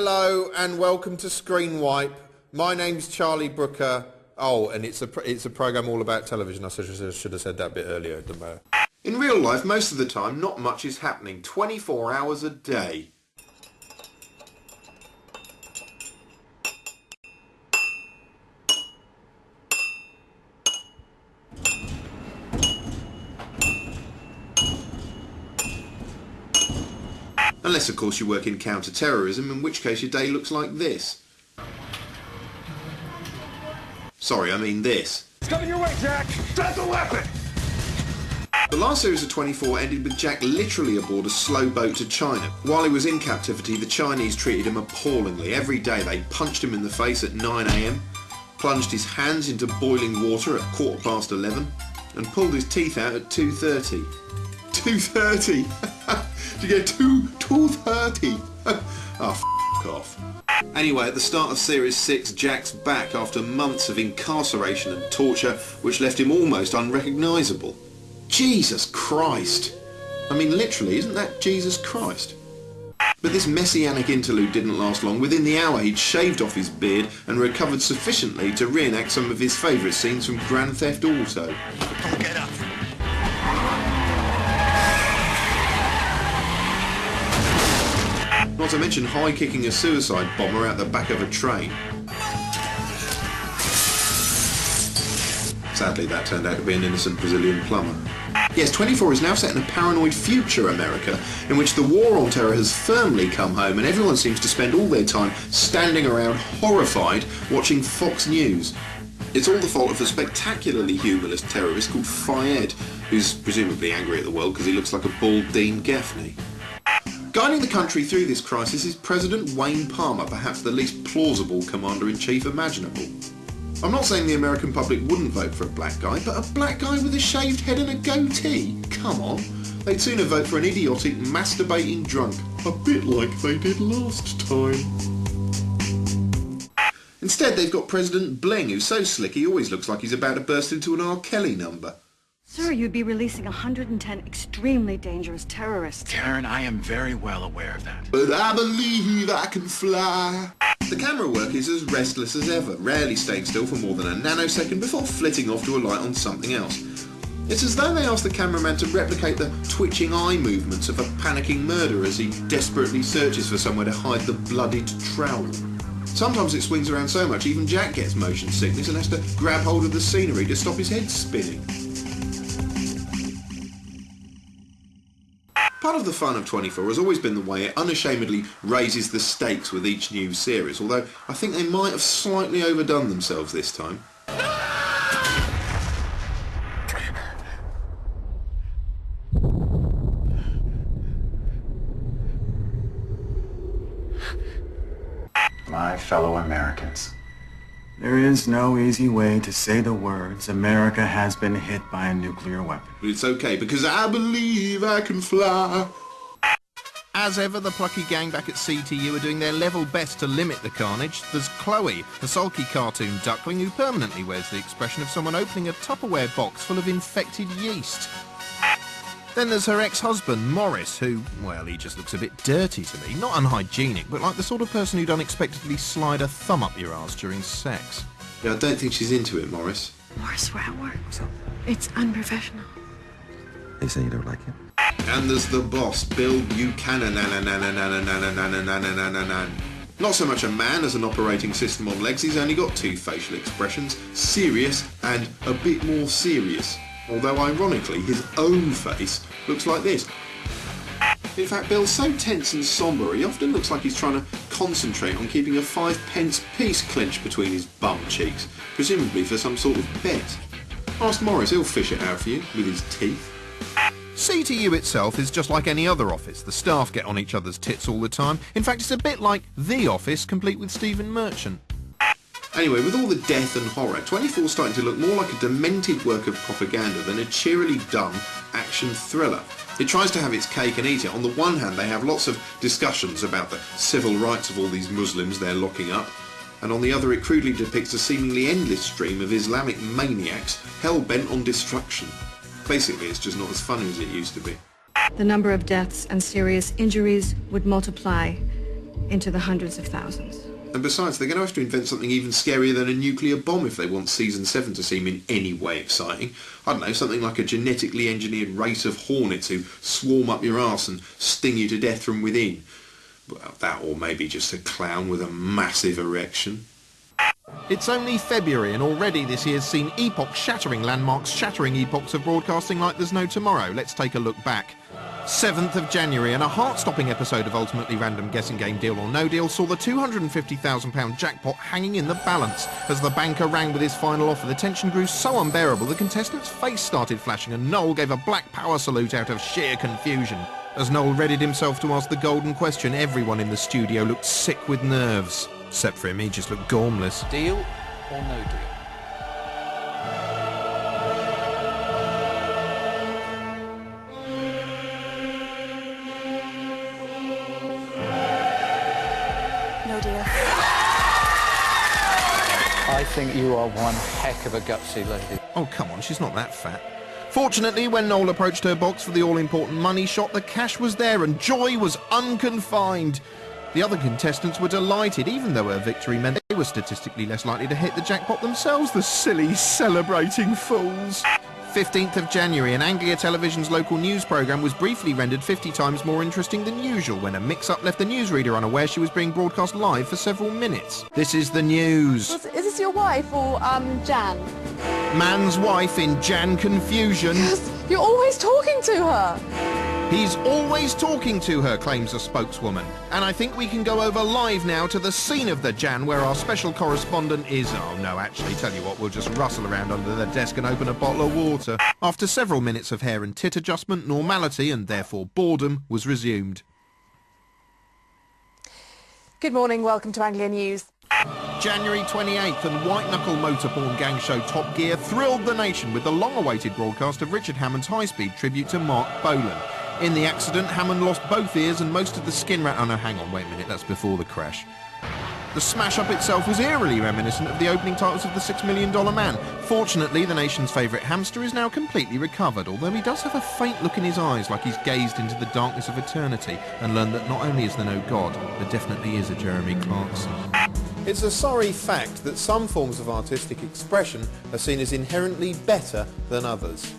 Hello and welcome to Screenwipe. My name's Charlie Brooker. Oh, and it's a program all about television. I should have said that a bit earlier. It doesn't matter. In real life, most of the time, not much is happening. 24 hours a day. Unless, of course, you work in counter-terrorism, in which case your day looks like this. Sorry, I mean this. It's coming your way, Jack! Drop the weapon! The last series of 24 ended with Jack literally aboard a slow boat to China. While he was in captivity, the Chinese treated him appallingly. Every day they punched him in the face at 9 AM, plunged his hands into boiling water at 11:15, and pulled his teeth out at 2:30. 2:30! You get 2:30! Oh, f*** off. Anyway, at the start of Series 6, Jack's back after months of incarceration and torture, which left him almost unrecognisable. Jesus Christ! I mean, literally, isn't that Jesus Christ? But this messianic interlude didn't last long. Within the hour, he'd shaved off his beard and recovered sufficiently to reenact some of his favourite scenes from Grand Theft Auto. Don't get up! Not to mention high-kicking a suicide bomber out the back of a train. Sadly, that turned out to be an innocent Brazilian plumber. Yes, 24 is now set in a paranoid future America in which the war on terror has firmly come home and everyone seems to spend all their time standing around horrified watching Fox News. It's all the fault of a spectacularly humorless terrorist called Fayed, who's presumably angry at the world because he looks like a bald Dean Gaffney. Guiding the country through this crisis is President Wayne Palmer, perhaps the least plausible commander-in-chief imaginable. I'm not saying the American public wouldn't vote for a black guy, but a black guy with a shaved head and a goatee? Come on. They'd sooner vote for an idiotic, masturbating drunk. A bit like they did last time. Instead, they've got President Bling, who's so slick he always looks like he's about to burst into an R. Kelly number. Sir, you'd be releasing 110 extremely dangerous terrorists. Karen, I am very well aware of that. But I believe I can fly. The camera work is as restless as ever, rarely staying still for more than a nanosecond before flitting off to a light on something else. It's as though they asked the cameraman to replicate the twitching eye movements of a panicking murderer as he desperately searches for somewhere to hide the bloodied trowel. Sometimes it swings around so much even Jack gets motion sickness and has to grab hold of the scenery to stop his head spinning. Part of the fun of 24 has always been the way it unashamedly raises the stakes with each new series, although I think they might have slightly overdone themselves this time. My fellow Americans, there is no easy way to say the words, America has been hit by a nuclear weapon. But it's okay, because I believe I can fly. As ever, the plucky gang back at CTU are doing their level best to limit the carnage. There's Chloe, the sulky cartoon duckling who permanently wears the expression of someone opening a Tupperware box full of infected yeast. Then there's her ex-husband, Morris, who, well, he just looks a bit dirty to me. Not unhygienic, but like the sort of person who'd unexpectedly slide a thumb up your arse during sex. Yeah, I don't think she's into it, Morris. Morris, we're at work. So it's unprofessional. They say you don't like him. And there's the boss, Bill Buchanan. Not so much a man as an operating system on legs, he's only got two facial expressions, serious and a bit more serious. Although ironically, his own face looks like this. In fact, Bill's so tense and sombre, he often looks like he's trying to concentrate on keeping a 5p piece clenched between his bum cheeks, presumably for some sort of bet. Ask Morris, he'll fish it out for you with his teeth. CTU itself is just like any other office. The staff get on each other's tits all the time. In fact, it's a bit like The Office, complete with Stephen Merchant. Anyway, with all the death and horror, 24's starting to look more like a demented work of propaganda than a cheerily dumb action thriller. It tries to have its cake and eat it. On the one hand, they have lots of discussions about the civil rights of all these Muslims they're locking up, and on the other it crudely depicts a seemingly endless stream of Islamic maniacs hell-bent on destruction. Basically, it's just not as funny as it used to be. The number of deaths and serious injuries would multiply into the hundreds of thousands. And besides, they're going to have to invent something even scarier than a nuclear bomb if they want Season 7 to seem in any way exciting. I don't know, something like a genetically engineered race of hornets who swarm up your arse and sting you to death from within. Well, that or maybe just a clown with a massive erection. It's only February and already this year's seen epoch-shattering landmarks shattering epochs of broadcasting like there's no tomorrow. Let's take a look back. 7th of January and a heart-stopping episode of Ultimately Random Guessing Game Deal or No Deal saw the £250,000 jackpot hanging in the balance. As the banker rang with his final offer, the tension grew so unbearable the contestant's face started flashing and Noel gave a black power salute out of sheer confusion. As Noel readied himself to ask the golden question, everyone in the studio looked sick with nerves. Except for him, he just looked gormless. Deal or no deal? No deal. I think you are one heck of a gutsy lady. Oh, come on, she's not that fat. Fortunately, when Noel approached her box for the all-important money shot, the cash was there and joy was unconfined. The other contestants were delighted, even though her victory meant they were statistically less likely to hit the jackpot themselves, the silly, celebrating fools. 15th of January, and Anglia Television's local news programme was briefly rendered 50 times more interesting than usual when a mix-up left the newsreader unaware she was being broadcast live for several minutes. This is the news. Is this your wife or, Jan? Man's wife in Jan confusion. Yes, you're always talking to her. He's always talking to her, claims a spokeswoman. And I think we can go over live now to the scene of the Jan where our special correspondent is... Oh no, actually, tell you what, we'll just rustle around under the desk and open a bottle of water. After several minutes of hair and tit adjustment, normality and therefore boredom was resumed. Good morning, welcome to Anglia News. January 28th and white-knuckle motor-porn gang show Top Gear thrilled the nation with the long-awaited broadcast of Richard Hammond's high-speed tribute to Mark Bolan. In the accident, Hammond lost both ears and most of the skin Oh no, hang on, wait a minute, that's before the crash. The smash-up itself was eerily reminiscent of the opening titles of The $6 Million Man. Fortunately, the nation's favourite hamster is now completely recovered, although he does have a faint look in his eyes like he's gazed into the darkness of eternity and learned that not only is there no God, there definitely is a Jeremy Clarkson. It's a sorry fact that some forms of artistic expression are seen as inherently better than others.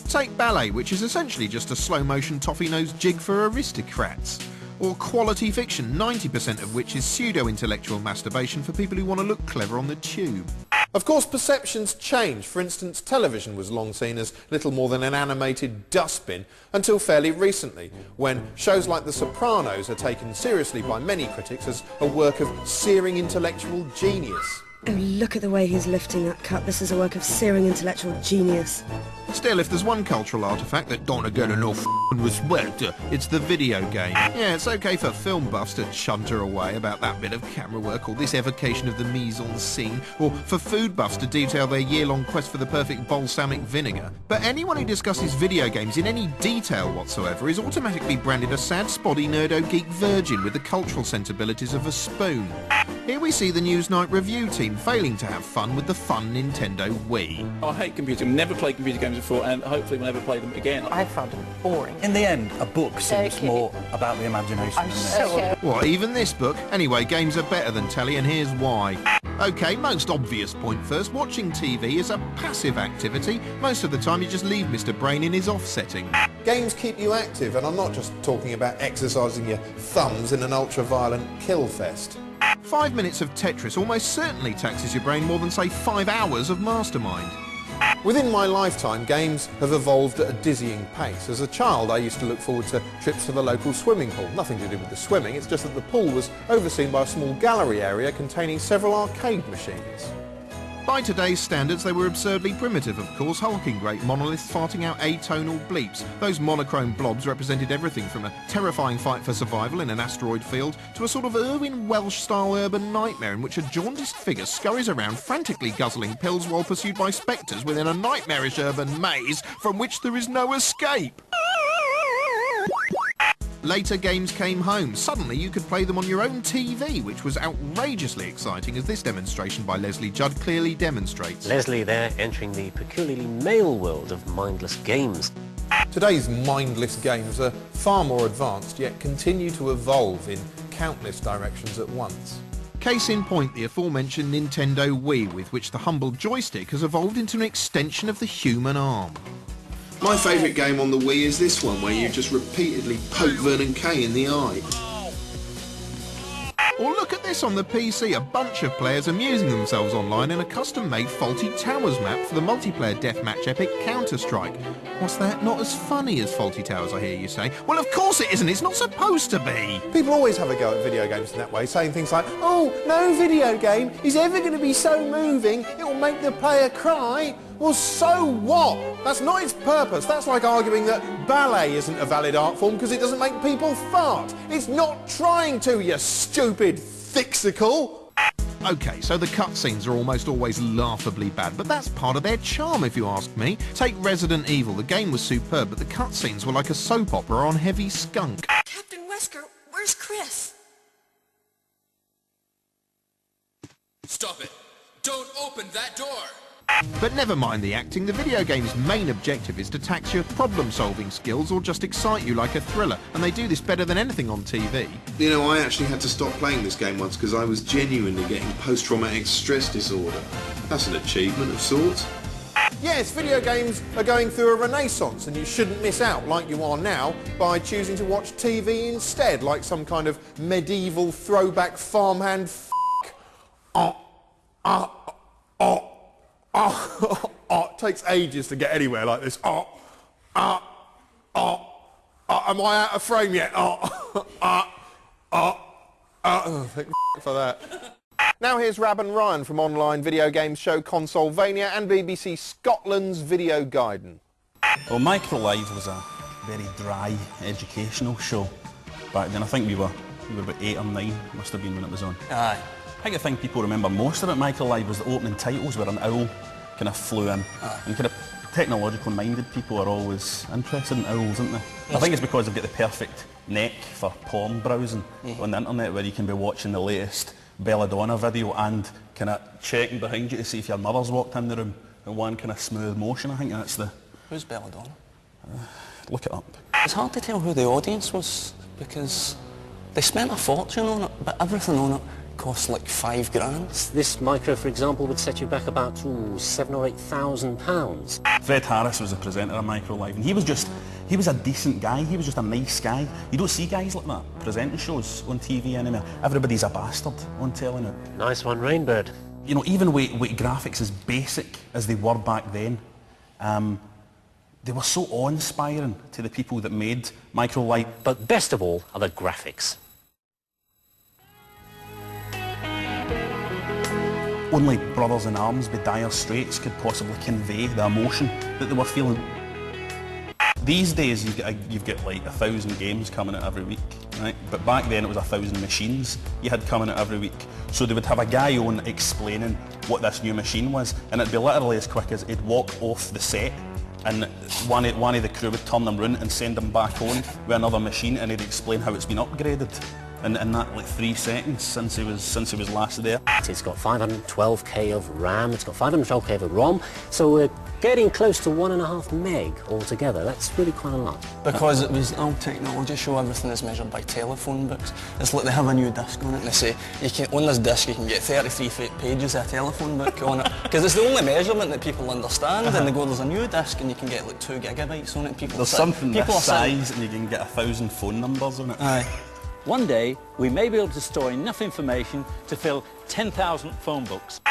Take ballet, which is essentially just a slow-motion toffee-nosed jig for aristocrats. Or quality fiction, 90% of which is pseudo-intellectual masturbation for people who want to look clever on the tube. Of course, perceptions change. For instance, television was long seen as little more than an animated dustbin until fairly recently, when shows like The Sopranos are taken seriously by many critics as a work of searing intellectual genius. Oh, look at the way he's lifting that cup. This is a work of searing intellectual genius. Still, if there's one cultural artefact that don't get enough respect, it's the video game. Yeah, it's okay for film buffs to chunter away about that bit of camera work or this evocation of the mise-en-scene, or for food buffs to detail their year-long quest for the perfect balsamic vinegar. But anyone who discusses video games in any detail whatsoever is automatically branded a sad, spotty, nerdo-geek virgin with the cultural sensibilities of a spoon. Here we see the Newsnight review team failing to have fun with the fun Nintendo Wii. I hate computers. I've never played computer games before and hopefully will never play them again. I found them boring. In the end, a book seems more about the imagination than this. What, even this book? Anyway, games are better than telly and here's why. OK, most obvious point first, watching TV is a passive activity. Most of the time you just leave Mr. Brain in his off setting. Games keep you active, and I'm not just talking about exercising your thumbs in an ultra-violent kill fest. 5 minutes of Tetris almost certainly taxes your brain more than, say, 5 hours of Mastermind. Within my lifetime, games have evolved at a dizzying pace. As a child, I used to look forward to trips to the local swimming pool. Nothing to do with the swimming, it's just that the pool was overseen by a small gallery area containing several arcade machines. By today's standards, they were absurdly primitive, of course, hulking great monoliths farting out atonal bleeps. Those monochrome blobs represented everything from a terrifying fight for survival in an asteroid field to a sort of Irwin Welsh-style urban nightmare in which a jaundiced figure scurries around frantically guzzling pills while pursued by spectres within a nightmarish urban maze from which there is no escape. Later games came home. Suddenly you could play them on your own TV, which was outrageously exciting, as this demonstration by Leslie Judd clearly demonstrates. Leslie there entering the peculiarly male world of mindless games. Today's mindless games are far more advanced, yet continue to evolve in countless directions at once. Case in point, the aforementioned Nintendo Wii, with which the humble joystick has evolved into an extension of the human arm. My favourite game on the Wii is this one, where you just repeatedly poke Vernon Kay in the eye. Or look at this on the PC, a bunch of players amusing themselves online in a custom-made Faulty Towers map for the multiplayer deathmatch epic Counter-Strike. What's that? Not as funny as Faulty Towers, I hear you say? Well, of course it isn't. It's not supposed to be. People always have a go at video games in that way, saying things like, oh, no video game is ever going to be so moving, it will make the player cry. Well, so what? That's not its purpose. That's like arguing that ballet isn't a valid art form because it doesn't make people fart. It's not trying to, you stupid thixicle. OK, so the cutscenes are almost always laughably bad, but that's part of their charm, if you ask me. Take Resident Evil. The game was superb, but the cutscenes were like a soap opera on heavy skunk. Captain Wesker, where's Chris? Stop it. Don't open that door. But never mind the acting, the video game's main objective is to tax your problem-solving skills or just excite you like a thriller, and they do this better than anything on TV. You know, I actually had to stop playing this game once because I was genuinely getting post-traumatic stress disorder. That's an achievement of sorts. Yes, video games are going through a renaissance and you shouldn't miss out, like you are now, by choosing to watch TV instead, like some kind of medieval throwback farmhand it takes ages to get anywhere like this. Am I out of frame yet? Thank for that. Now here's Rab and Ryan from online video games show Consolevania and BBC Scotland's Video Guidance. Well, Micro Live was a very dry educational show back then. I think we were about 8 or 9, must have been when it was on. Aye. I think the thing people remember most about Micro Live was the opening titles where an owl kind of flew in. And kind of technological minded people are always interested in owls, aren't they? I think it's because they've got the perfect neck for porn browsing on the internet, where you can be watching the latest Belladonna video and kind of checking behind you to see if your mother's walked in the room in one kind of smooth motion. I think that's the... Who's Belladonna? Look it up. It's hard to tell who the audience was because they spent a fortune on it, but everything on it cost like £5,000. This micro, for example, would set you back about £7,000 or £8,000. Fred Harris was the presenter of Micro Live, and he was a decent guy. He was just a nice guy. You don't see guys like that presenting shows on TV anymore. Everybody's a bastard on telly now. Nice one, Rainbird. You know, even with graphics as basic as they were back then, they were so awe-inspiring to the people that made Micro Live. But best of all are the graphics. Only brothers in arms with dire straits could possibly convey the emotion that they were feeling. These days you've got like 1,000 games coming out every week, right? But back then it was 1,000 machines you had coming out every week. So they would have a guy on explaining what this new machine was, and it'd be literally as quick as he'd walk off the set and one of the crew would turn them round and send them back on with another machine, and he'd explain how it's been upgraded. In that like 3 seconds since he was last there. It's got 512k of RAM, it's got 512k of ROM, so we're getting close to 1.5 meg altogether. That's really quite a lot. Because it was an old technology show, everything is measured by telephone books. It's like they have a new disc on it and they say, on this disc you can get 33 pages of a telephone book on it. Because it's the only measurement that people understand, and they go, there's a new disc and you can get like 2 gigabytes on it. There's something this size and you can get 1,000 phone numbers on it. Aye. One day, we may be able to store enough information to fill 10,000 phone books.